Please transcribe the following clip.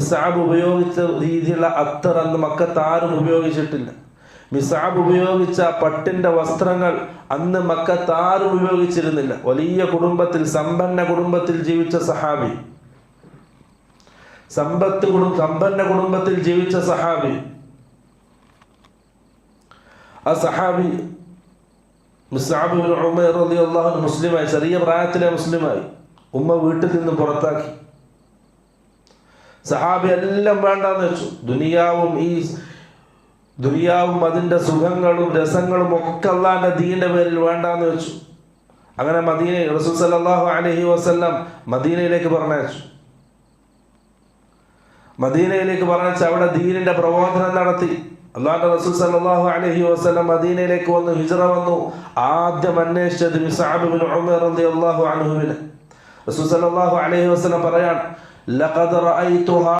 മിസ്അബ് ഉപയോഗിച്ച രീതിയിലുള്ള അത്തർ അന്ന് മക്കത്ത് ആരും ഉപയോഗിച്ചിട്ടില്ല. മിസ്അബ് ഉപയോഗിച്ച പട്ടിന്റെ വസ്ത്രങ്ങൾ അന്ന് മക്കത്ത് ആരും ഉപയോഗിച്ചിരുന്നില്ല. വലിയ കുടുംബത്തിൽ, സമ്പന്ന കുടുംബത്തിൽ ജീവിച്ച സഹാബി, സമ്പന്ന കുടുംബത്തിൽ ജീവിച്ച സഹാബി. ആ സഹാബി മുസ്അബ് ഇബ്നു ഉമൈർ റളിയല്ലാഹു അൻഹു മുസ്ലിമായി, ചെറിയ പ്രായത്തിലെ മുസ്ലിമായി. ഉമ്മ വീട്ടിൽ നിന്ന് പുറത്താക്കി. സഹാബി എല്ലാം വേണ്ടാന്ന് വെച്ചു. ദുനിയാവും അതിന്റെ സുഖങ്ങളും രസങ്ങളും ഒക്കെ അല്ലാഹുവിന്റെ ദീനിന്റെ പേരിൽ വേണ്ടാന്ന് വെച്ചു. അങ്ങനെ റസൂൽ സല്ലല്ലാഹു അലൈഹി വസല്ലം മദീനയിലേക്ക് പറഞ്ഞയച്ചു. അവിടെ ദീനിന്റെ പ്രബോധനം നടത്തി. അല്ലാഹുവിന്റെ റസൂൽ സല്ലല്ലാഹു അലൈഹി വസല്ലം മദീനയിലേക്ക് വന്നു, ഹിജ്റ വന്നു. ആദ്യം അന്വേഷിച്ചത് മുസ്അബ് ഇബ്നു ഉമൈർ റളിയല്ലാഹു അൻഹുവിനെ. റസൂൽ സല്ലല്ലാഹു അലൈഹി വസല്ലം പറയാൻ, ലഖദ് റഅയ്തുഹാ